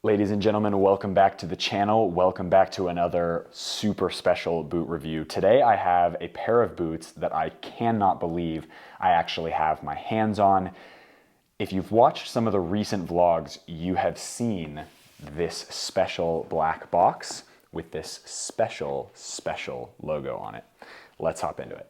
Ladies and gentlemen, welcome back to the channel. Welcome back to another super special boot review. Today I have a pair of boots that I cannot believe I actually have my hands on. If you've watched some of the recent vlogs, you have seen this special black box with this special logo on it. Let's hop into it.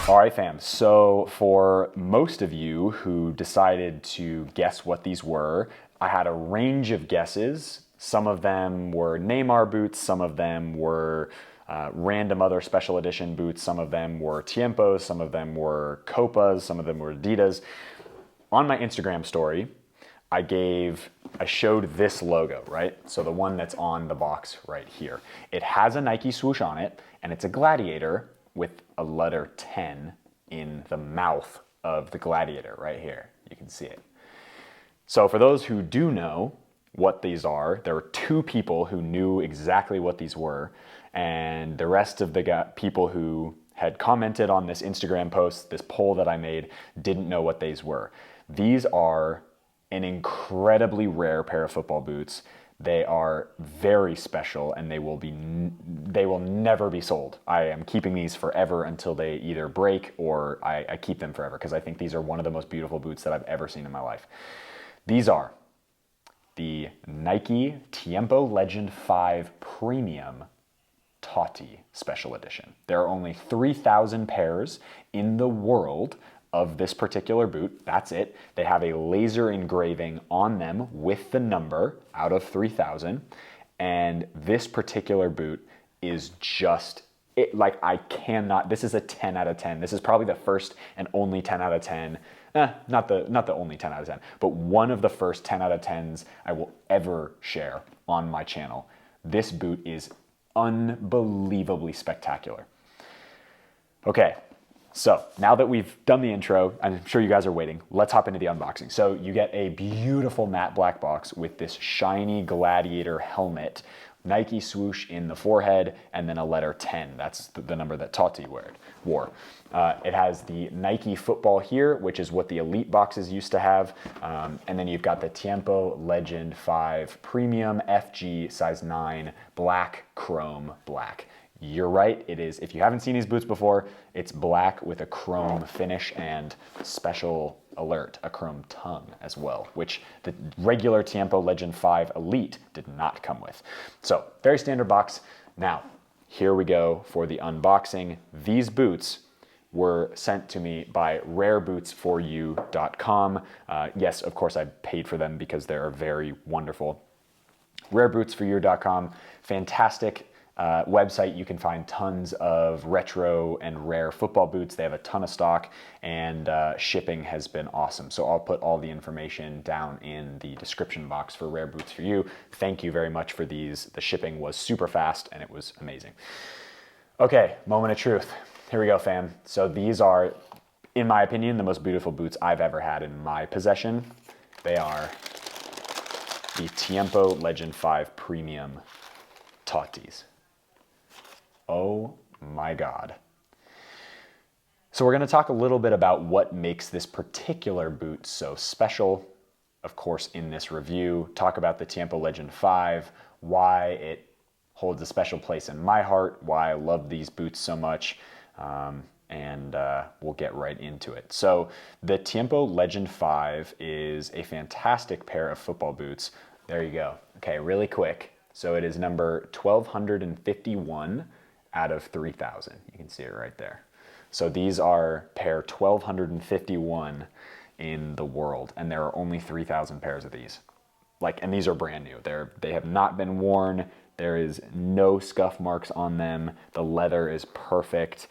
All right, fam, so for most of you who decided to guess what these were, I had a range of guesses. Some of them were Neymar boots, some of them were random other special edition boots, some of them were Tiempos, some of them were Copas, some of them were Adidas. On my Instagram story, I showed this logo, right? So the one that's on the box right here. It has a Nike swoosh on it, and it's a gladiator with a letter 10 in the mouth of the gladiator right here. You can see it. So for those who do know what these are, there were two people who knew exactly what these were, and the rest of the people who had commented on this Instagram post, this poll that I made, didn't know what these were. These are an incredibly rare pair of football boots. They are very special, and they will never be sold. I am keeping these forever until they either break or I keep them forever, because I think these are one of the most beautiful boots that I've ever seen in my life. These are the Nike Tiempo Legend 5 Premium Totti Special Edition. There are only 3,000 pairs in the world of this particular boot. That's it. They have a laser engraving on them with the number out of 3,000. And this particular boot is just, like, I cannot, this is a 10 out of 10. This is probably the first and only 10 out of 10. Not the only 10 out of 10, but one of the first 10 out of 10s I will ever share on my channel. This boot is unbelievably spectacular. Okay. So now that we've done the intro, I'm sure you guys are waiting, let's hop into the unboxing. So you get a beautiful matte black box with this shiny gladiator helmet, Nike swoosh in the forehead, and then a letter 10. That's the number that Totti wore. It has the Nike football here, which is what the Elite boxes used to have. And then you've got the Tiempo Legend 5 Premium FG size 9 black chrome black. You're right, it is. If you haven't seen these boots before, it's black with a chrome finish and special alert, a chrome tongue as well, which the regular Tiempo Legend 5 Elite did not come with. So, very standard box. Now, here we go for the unboxing. These boots were sent to me by rarebootsforyou.com. Yes, of course, I paid for them because they're very wonderful. Rarebootsforyou.com, fantastic website. You can find tons of retro and rare football boots. They have a ton of stock, and shipping has been awesome. So I'll put all the information down in the description box for Rare Boots For You. Thank you very much for these. The shipping was super fast and it was amazing. Okay, moment of truth. Here we go, fam. So these are, in my opinion, the most beautiful boots I've ever had in my possession. They are the Tiempo Legend 5 Premium Tottis. Oh my God. So we're going to talk a little bit about what makes this particular boot so special, of course, in this review. Talk about the Tiempo Legend 5, why it holds a special place in my heart, why I love these boots so much, and we'll get right into it. So the Tiempo Legend 5 is a fantastic pair of football boots. There you go. Okay, really quick. So it is number 1251 out of 3,000. You can see it right there. So these are pair 1251 in the world, and there are only 3,000 pairs of these. And these are brand new. They have not been worn. There is no scuff marks on them. The leather is perfect.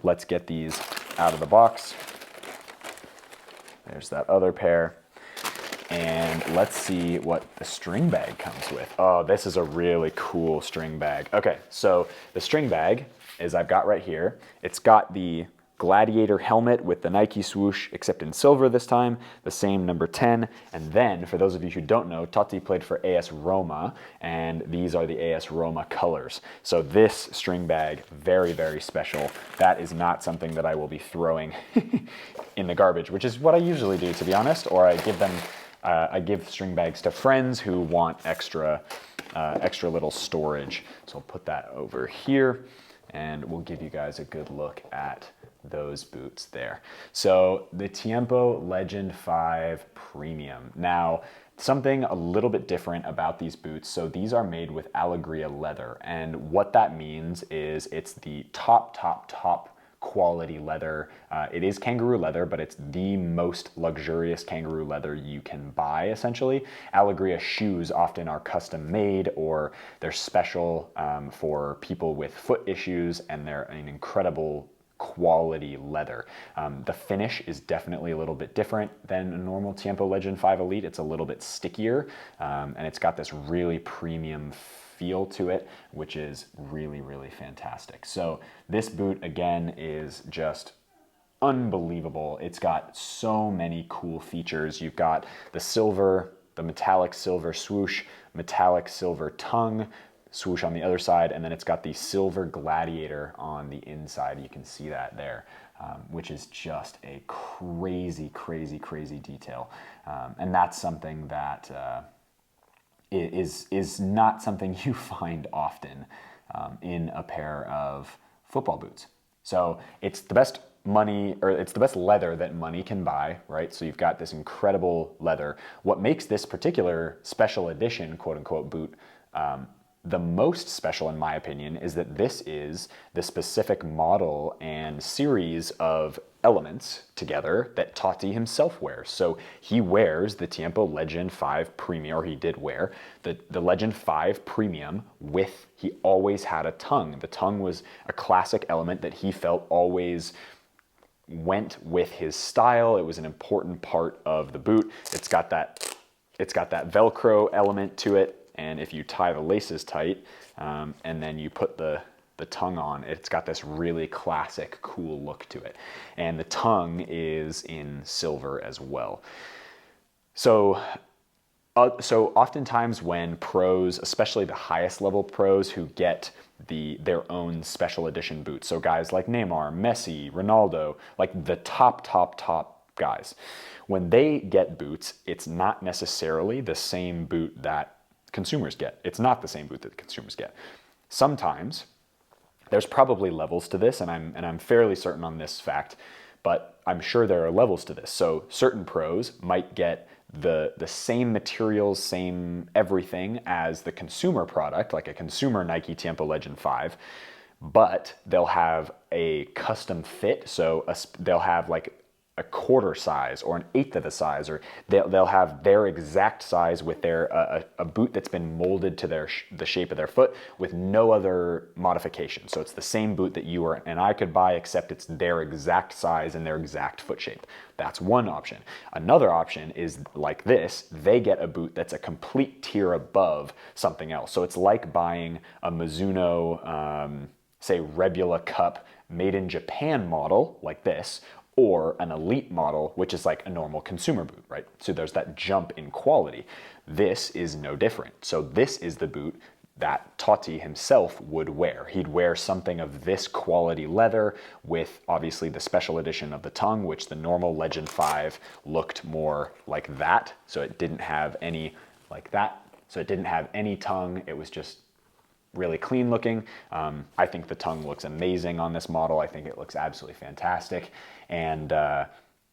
Let's get these out of the box. There's that other pair. And let's see what the string bag comes with. Oh, this is a really cool string bag. Okay, so the string bag is I've got right here. It's got the Gladiator helmet with the Nike swoosh, except in silver this time, the same number 10. And then, for those of you who don't know, Totti played for AS Roma, and these are the AS Roma colors. So this string bag, very, very special. That is not something that I will be throwing in the garbage, which is what I usually do, to be honest, or I give them, I give string bags to friends who want extra little storage. So I'll put that over here, and we'll give you guys a good look at those boots there. So the Tiempo Legend 5 Premium. Now, something a little bit different about these boots. So these are made with Alegria leather, and what that means is it's the top quality leather. It is kangaroo leather, but it's the most luxurious kangaroo leather you can buy, essentially. Alegria shoes often are custom made, or they're special for people with foot issues, and they're an incredible quality leather. The finish is definitely a little bit different than a normal Tiempo Legend 5 Elite. It's a little bit stickier, and it's got this really premium feel to it, which is really, really fantastic. So this boot, again, is just unbelievable. It's got so many cool features. You've got the silver, the metallic silver swoosh, metallic silver tongue, swoosh on the other side, and then it's got the silver gladiator on the inside. You can see that there, which is just a crazy, crazy, crazy detail. And that's something that is not something you find often in a pair of football boots. So it's the best money, or it's the best leather that money can buy, right? So you've got this incredible leather. What makes this particular special edition, quote unquote, boot the most special, in my opinion, is that this is the specific model and series of elements together that Totti himself wears. So he wears the Tiempo Legend 5 Premium, or he did wear the Legend 5 Premium with, he always had a tongue. The tongue was a classic element that he felt always went with his style. It was an important part of the boot. It's got that Velcro element to it. And if you tie the laces tight, and then you put the tongue on, it's got this really classic, cool look to it. And the tongue is in silver as well. So oftentimes when pros, especially the highest level pros who get their own special edition boots, so guys like Neymar, Messi, Ronaldo, like the top guys, when they get boots, it's not necessarily the same boot that consumers get. It's not the same boot that consumers get. Sometimes there's probably levels to this, and I'm fairly certain on this fact, but I'm sure there are levels to this. So certain pros might get the same materials, same everything as the consumer product, like a consumer Nike Tiempo Legend 5, but they'll have a custom fit. So they'll have like a quarter size or an eighth of the size, or they'll have their exact size with their a boot that's been molded to the shape of their foot with no other modification. So it's the same boot that you and I could buy, except it's their exact size and their exact foot shape. That's one option. Another option is like this. They get a boot that's a complete tier above something else. So it's like buying a Mizuno, say Rebula Cup made in Japan model like this, or an elite model, which is like a normal consumer boot, right? So there's that jump in quality. This is no different. So this is the boot that Totti himself would wear. He'd wear something of this quality leather with obviously the special edition of the tongue, which the normal Legend 5 looked more like that. So it didn't have any like that. So it didn't have any tongue. It was just really clean looking. I think the tongue looks amazing on this model. I think it looks absolutely fantastic. And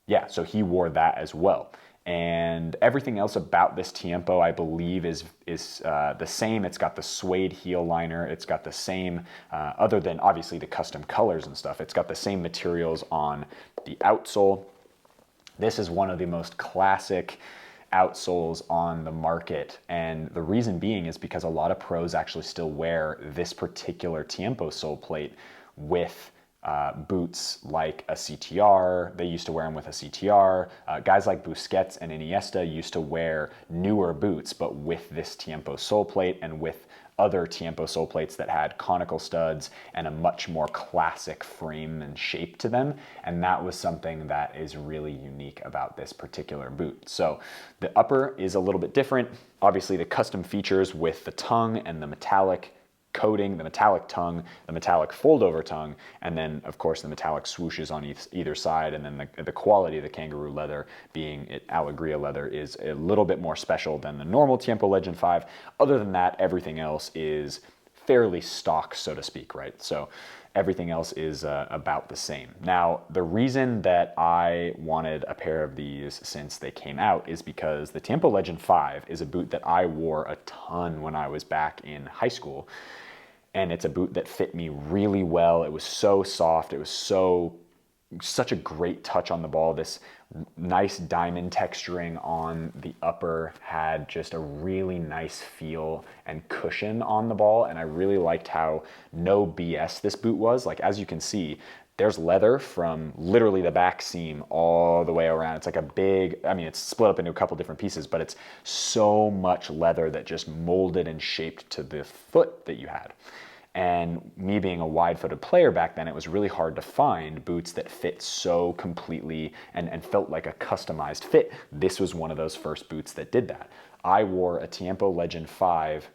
yeah, so he wore that as well. And everything else about this Tiempo, I believe, is the same. It's got the suede heel liner. It's got the same, other than obviously the custom colors and stuff, it's got the same materials on the outsole. This is one of the most classic outsoles on the market, and the reason being is because a lot of pros actually still wear this particular Tiempo sole plate with boots like a CTR. They used to wear them with a CTR. Guys like Busquets and Iniesta used to wear newer boots, but with this Tiempo sole plate and with other Tiempo sole plates that had conical studs and a much more classic frame and shape to them. And that was something that is really unique about this particular boot. So the upper is a little bit different. Obviously the custom features with the tongue and the metallic coating, the metallic tongue, the metallic fold over tongue, and then of course the metallic swooshes on either side, and then the quality of the kangaroo leather, being it Alegria leather, is a little bit more special than the normal Tiempo Legend 5. Other than that, everything else is fairly stock, so to speak, right? So everything else is about the same. Now, the reason that I wanted a pair of these since they came out is because the Tiempo Legend 5 is a boot that I wore a ton when I was back in high school. And it's a boot that fit me really well. It was so soft. It was such a great touch on the ball. This nice diamond texturing on the upper had just a really nice feel and cushion on the ball. And I really liked how no BS this boot was. Like, as you can see, there's leather from literally the back seam all the way around. It's like a big, I mean, it's split up into a couple different pieces, but it's so much leather that just molded and shaped to the foot that you had. And me being a wide-footed player back then, it was really hard to find boots that fit so completely and felt like a customized fit. This was one of those first boots that did that. I wore a Tiempo Legend 5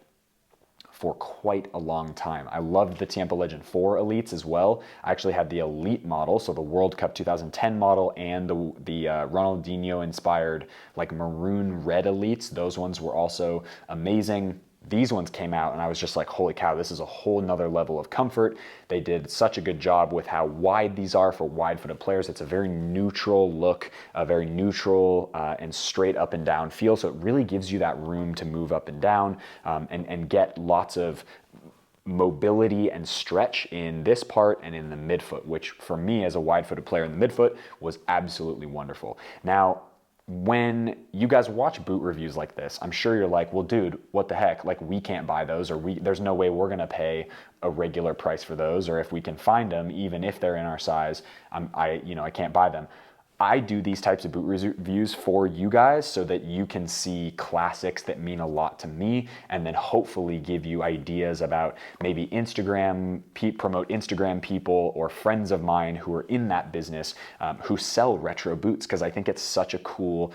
for quite a long time. I loved the Tiempo Legend 4 Elites as well. I actually had the Elite model, so the World Cup 2010 model, and the Ronaldinho-inspired like maroon red Elites. Those ones were also amazing. These ones came out and I was just like, holy cow, this is a whole nother level of comfort. They did such a good job with how wide these are for wide-footed players. It's a very neutral look, a very neutral and straight up and down feel. So it really gives you that room to move up and down and get lots of mobility and stretch in this part and in the midfoot, which for me as a wide-footed player in the midfoot was absolutely wonderful. Now, when you guys watch boot reviews like this, I'm sure you're like, well, dude, what the heck? Like, we can't buy those, or there's no way we're gonna pay a regular price for those, or if we can find them, even if they're in our size, I can't buy them. I do these types of boot reviews for you guys so that you can see classics that mean a lot to me, and then hopefully give you ideas about maybe promote Instagram people or friends of mine who are in that business who sell retro boots, because I think it's such a cool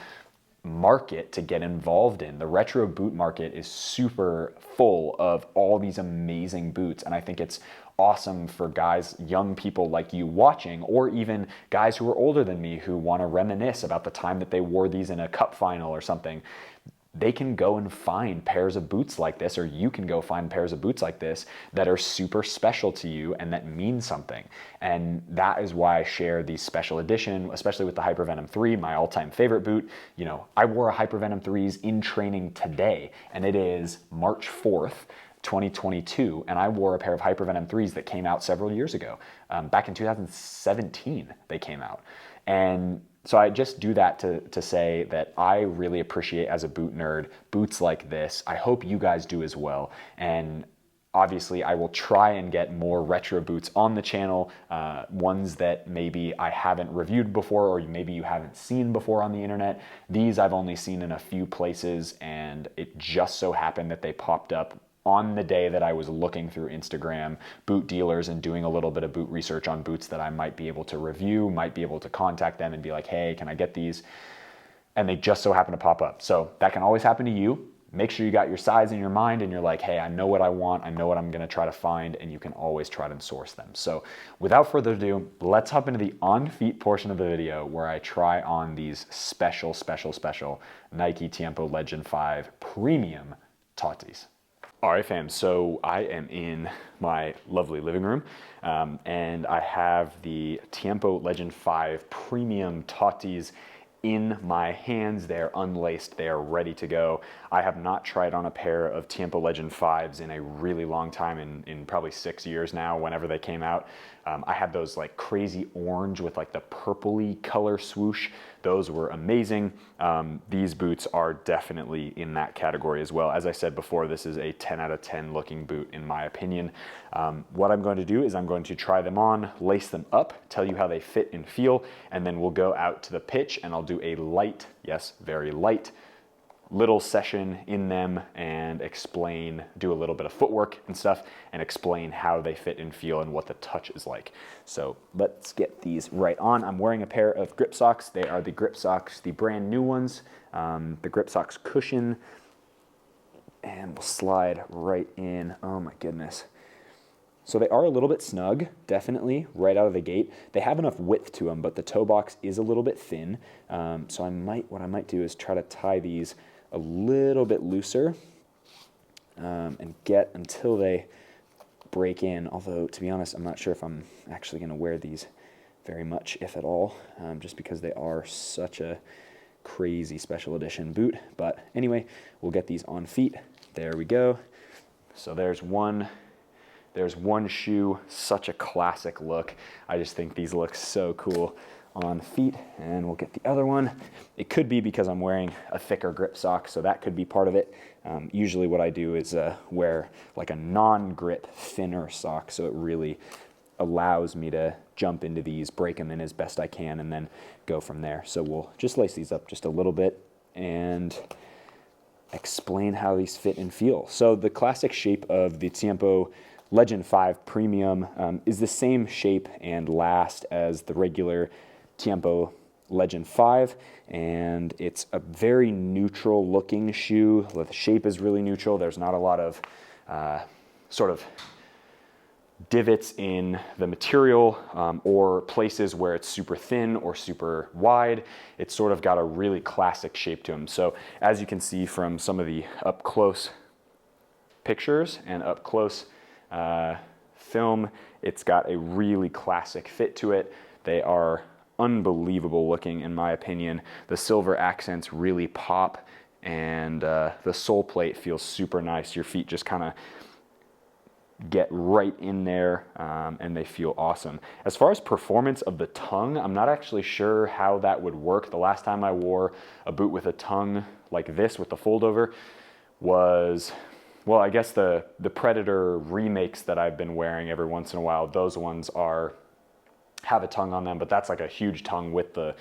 market to get involved in. The retro boot market is super full of all these amazing boots, and I think it's awesome for guys, young people like you watching, or even guys who are older than me who want to reminisce about the time that they wore these in a cup final or something. They can go and find pairs of boots like this, or you can go find pairs of boots like this that are super special to you and that mean something. And that is why I share these special edition, especially with the Hypervenom 3, my all-time favorite boot. You know, I wore a Hypervenom 3s in training today, and it is March 4th, 2022, and I wore a pair of Hypervenom 3s that came out several years ago. Back in 2017, they came out. And so I just do that to say that I really appreciate, as a boot nerd, boots like this. I hope you guys do as well. And obviously, I will try and get more retro boots on the channel, ones that maybe I haven't reviewed before, or maybe you haven't seen before on the internet. These I've only seen in a few places, and it just so happened that they popped up on the day that I was looking through Instagram boot dealers and doing a little bit of boot research on boots that I might be able to review, might be able to contact them and be like, hey, can I get these? And they just so happen to pop up. So that can always happen to you. Make sure you got your size in your mind and you're like, hey, I know what I want, I know what I'm gonna try to find, and you can always try to source them. So without further ado, let's hop into the on feet portion of the video where I try on these special Nike Tiempo Legend 5 Premium Tottis. All right, fam, so I am in my lovely living room, and I have the Tiempo Legend 5 Premium Tottis in my hands. They're unlaced, they are ready to go. I have not tried on a pair of Tiempo Legend 5s in a really long time, in probably 6 years now, whenever they came out. I had those like crazy orange with like the purpley color swoosh. Those were amazing. These boots are definitely in that category as well. As I said before, this is a 10 out of 10 looking boot in my opinion. What I'm going to do is I'm going to try them on, lace them up, tell you how they fit and feel, and then we'll go out to the pitch and I'll do a light, yes, very light, little session in them and do a little bit of footwork and stuff, and explain how they fit and feel and what the touch is like. So let's get these right on. I'm wearing a pair of grip socks. They are the grip socks, the brand new ones, the grip socks cushion, and we'll slide right in. Oh my goodness. So they are a little bit snug, definitely, right out of the gate. They have enough width to them, but the toe box is a little bit thin. So what I might do is try to tie these a little bit looser and get until they break in. Although, to be honest, I'm not sure if I'm actually going to wear these very much, if at all, just because they are such a crazy special edition boot. But anyway, we'll get these on feet. There we go. So there's one shoe, such a classic look. I just think these look so cool on feet, and we'll get the other one. It could be because I'm wearing a thicker grip sock, so that could be part of it. Usually what I do is wear like a non-grip thinner sock, so it really allows me to jump into these, break them in as best I can, and then go from there. So we'll just lace these up just a little bit and explain how these fit and feel. So the classic shape of the Tiempo Legend 5 Premium is the same shape and last as the regular Tiempo Legend 5, and it's a very neutral looking shoe. The shape is really neutral. There's not a lot of sort of divots in the material or places where it's super thin or super wide. It's sort of got a really classic shape to them. So as you can see from some of the up close pictures and up close film, it's got a really classic fit to it. They are unbelievable looking, in my opinion. The silver accents really pop, and the sole plate feels super nice. Your feet just kind of get right in there, and they feel awesome. As far as performance of the tongue, I'm not actually sure how that would work. The last time I wore a boot with a tongue like this with the fold over was, well, I guess the Predator remakes that I've been wearing every once in a while. Those ones have a tongue on them, but that's like a huge tongue with the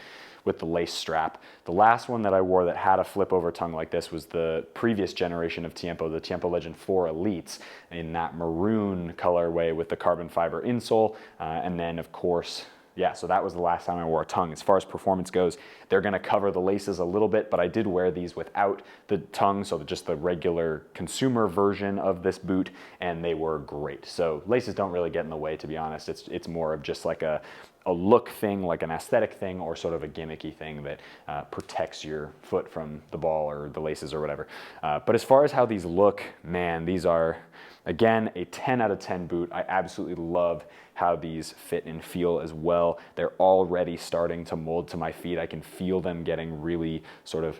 lace strap. The last one that I wore that had a flip over tongue like this was the previous generation of Tiempo, the Tiempo Legend 4 Elites, in that maroon colorway with the carbon fiber insole. And then of course, yeah, so that was the last time I wore a tongue. As far as performance goes, they're gonna cover the laces a little bit, but I did wear these without the tongue, so just the regular consumer version of this boot, and they were great. So laces don't really get in the way, to be honest. It's more of just like a look thing, like an aesthetic thing, or sort of a gimmicky thing that protects your foot from the ball or the laces or whatever. But as far as how these look, man, these are, again, a 10 out of 10 boot. I absolutely love how these fit and feel as well. They're already starting to mold to my feet. I can feel them getting really sort of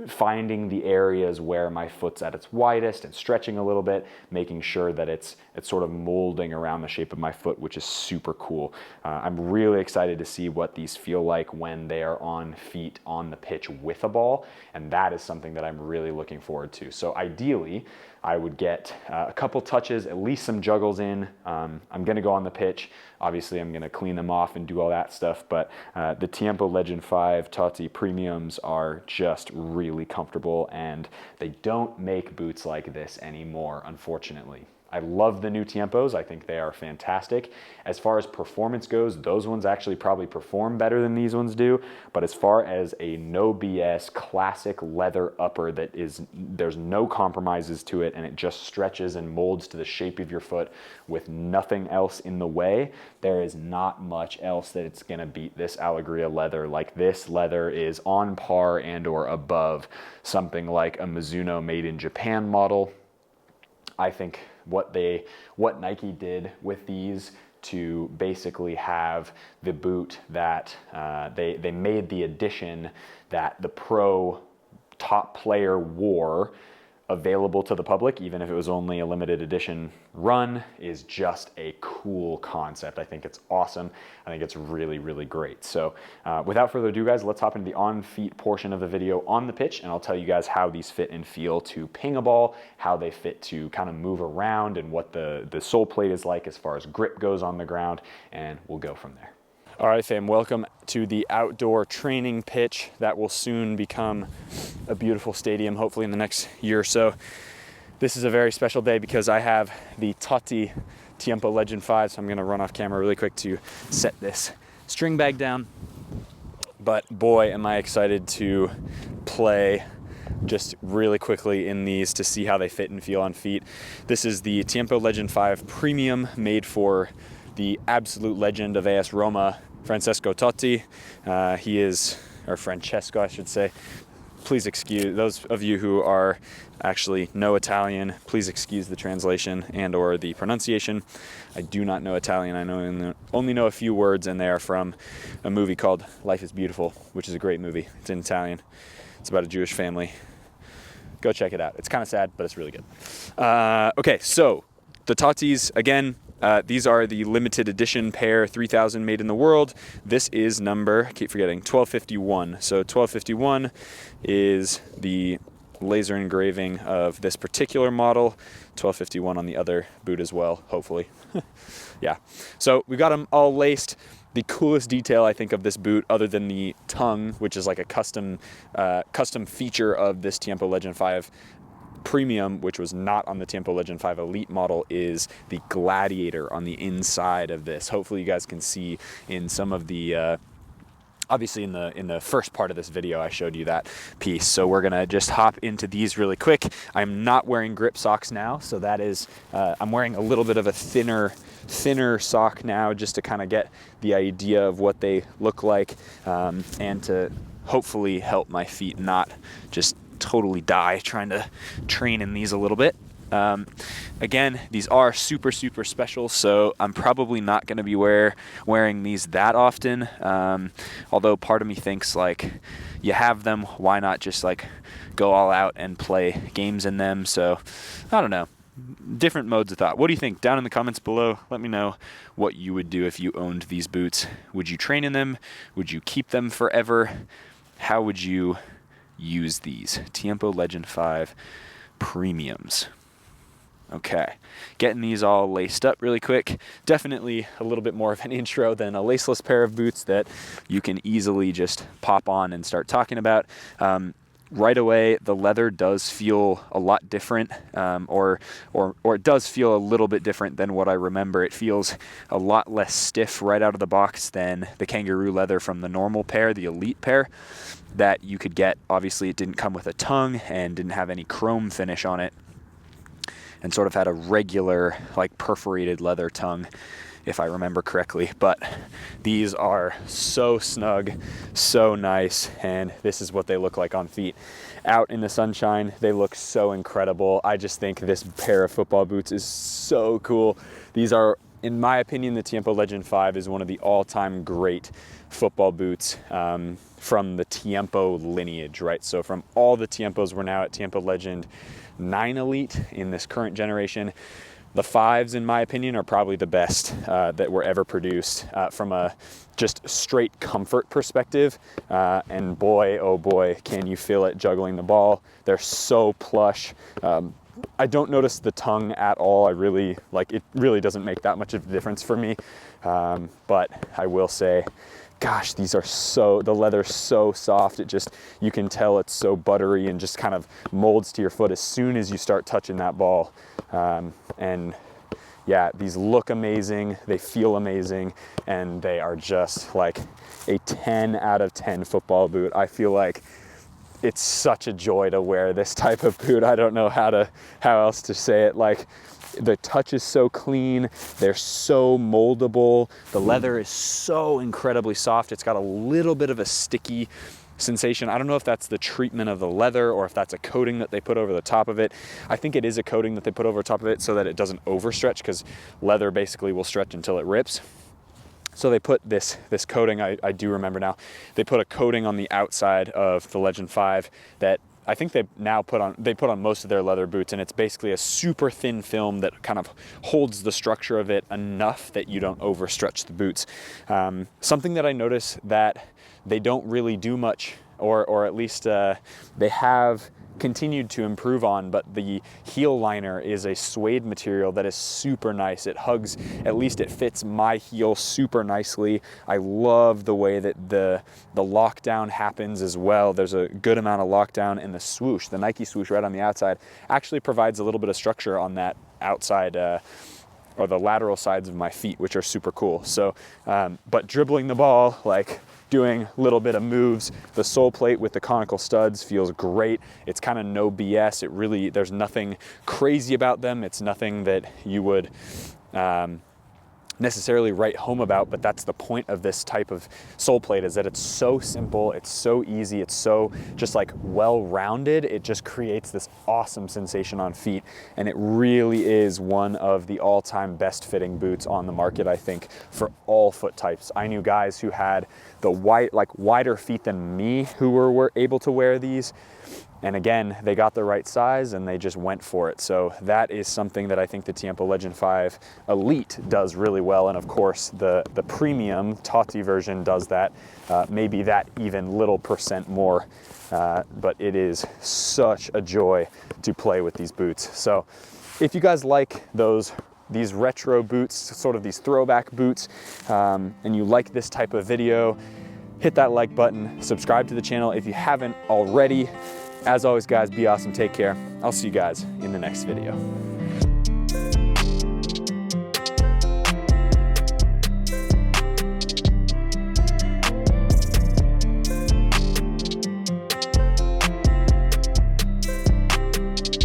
finding the areas where my foot's at its widest and stretching a little bit, making sure that it's sort of molding around the shape of my foot, which is super cool. I'm really excited to see what these feel like when they are on feet on the pitch with a ball, and that is something that I'm really looking forward to. So ideally, I would get a couple touches, at least some juggles in. I'm gonna go on the pitch. Obviously, I'm gonna clean them off and do all that stuff, but the Tiempo Legend 5 Totti Premiums are just really comfortable, and they don't make boots like this anymore, unfortunately. I love the new Tiempos. I think they are fantastic. As far as performance goes, those ones actually probably perform better than these ones do. But as far as a no BS classic leather upper that is, there's no compromises to it, and it just stretches and molds to the shape of your foot with nothing else in the way, there is not much else that it's gonna beat this Alegria leather. Like, this leather is on par and or above something like a Mizuno made in Japan model. I think what Nike did with these to basically have the boot that they made the edition that the pro top player wore available to the public, even if it was only a limited edition run, is just a cool concept. I think it's awesome. I think it's really, really great. So without further ado, guys, let's hop into the on-feet portion of the video on the pitch, and I'll tell you guys how these fit and feel to ping a ball, how they fit to kind of move around, and what the sole plate is like as far as grip goes on the ground, and we'll go from there. All right, fam, welcome to the outdoor training pitch that will soon become a beautiful stadium, hopefully in the next year or so. This is a very special day because I have the Totti Tiempo Legend 5, so I'm gonna run off camera really quick to set this string bag down. But boy, am I excited to play just really quickly in these to see how they fit and feel on feet. This is the Tiempo Legend 5 Premium, made for the absolute legend of AS Roma, Francesco Totti. He is, or Francesco, I should say. Please excuse, those of you who are actually know Italian, please excuse the translation and or the pronunciation. I do not know Italian. I only know a few words, and they are from a movie called Life is Beautiful, which is a great movie. It's in Italian. It's about a Jewish family. Go check it out. It's kind of sad, but it's really good. Okay, so the Tottis, again, these are the limited edition pair, 3,000 made in the world. This is number, I keep forgetting, 1251. So 1251 is the laser engraving of this particular model. 1251 on the other boot as well, hopefully. Yeah, so we got them all laced. The coolest detail, I think, of this boot, other than the tongue, which is like a custom feature of this Tiempo Legend 5 Premium, which was not on the Tiempo Legend 5 Elite model, is the gladiator on the inside of this. Hopefully you guys can see in some of the, obviously in the first part of this video, I showed you that piece. So we're gonna just hop into these really quick. I'm not wearing grip socks now, so that is, I'm wearing a little bit of a thinner sock now, just to kind of get the idea of what they look like, and to hopefully help my feet not just totally die trying to train in these a little bit. Again, these are super special, so I'm probably not going to be wearing these that often, although part of me thinks, like, you have them, why not just like go all out and play games in them? So I don't know, different modes of thought. What do you think? Down in the comments below, let me know what you would do if you owned these boots. Would you train in them? Would you keep them forever? How would you use these Tiempo Legend 5 Premiums? Okay, getting these all laced up really quick. Definitely a little bit more of an intro than a laceless pair of boots that you can easily just pop on and start talking about. Right away, the leather does feel a lot different, or it does feel a little bit different than what I remember. It feels a lot less stiff right out of the box than the kangaroo leather from the normal pair, the Elite pair, that you could get. Obviously, it didn't come with a tongue and didn't have any chrome finish on it, and sort of had a regular, like, perforated leather tongue, if I remember correctly. But these are so snug, so nice, and this is what they look like on feet. Out in the sunshine, they look so incredible. I just think this pair of football boots is so cool. These are, in my opinion, the Tiempo Legend 5 is one of the all-time great football boots from the Tiempo lineage, right? So from all the Tiempos, we're now at Tiempo Legend 9 Elite in this current generation. The 5s, in my opinion, are probably the best that were ever produced from a just straight comfort perspective. And boy, oh boy, can you feel it juggling the ball. They're so plush. I don't notice the tongue at all. It really doesn't make that much of a difference for me. But I will say, gosh, these are the leather's so soft. You can tell it's so buttery and just kind of molds to your foot as soon as you start touching that ball. And yeah, these look amazing, they feel amazing, and they are just like a 10 out of 10 football boot. I feel like it's such a joy to wear this type of boot. I don't know how else to say it. Like, the touch is so clean, they're so moldable, the leather is so incredibly soft. It's got a little bit of a sticky sensation. I don't know if that's the treatment of the leather or if that's a coating that they put over the top of it. I think it is a coating that they put over top of it so that it doesn't overstretch, because leather basically will stretch until it rips. So they put this coating, I do remember now, they put a coating on the outside of the Legend 5 that I think they put on most of their leather boots, and it's basically a super thin film that kind of holds the structure of it enough that you don't overstretch the boots. Something that I notice that they don't really do much, or at least they have continued to improve on, but the heel liner is a suede material that is super nice. It hugs, at least it fits my heel super nicely. I love the way that the lockdown happens as well. There's a good amount of lockdown, and the swoosh, the Nike swoosh right on the outside, actually provides a little bit of structure on that outside or the lateral sides of my feet, which are super cool. So, but dribbling the ball, like doing a little bit of moves, the sole plate with the conical studs feels great. It's kind of no BS. It really, there's nothing crazy about them. It's nothing that you would necessarily write home about, but that's the point of this type of sole plate, is that it's so simple, it's so easy, it's so just like well-rounded. It just creates this awesome sensation on feet, and it really is one of the all-time best fitting boots on the market, I think, for all foot types. I knew guys who had the wider feet than me who were able to wear these. And again, they got the right size and they just went for it. So that is something that I think the Tiempo Legend 5 Elite does really well. And of course, the premium Totti version does that, maybe that even little percent more. But it is such a joy to play with these boots. So if you guys like these retro boots, sort of these throwback boots, and you like this type of video, hit that like button, subscribe to the channel if you haven't already. As always, guys, be awesome, take care. I'll see you guys in the next video.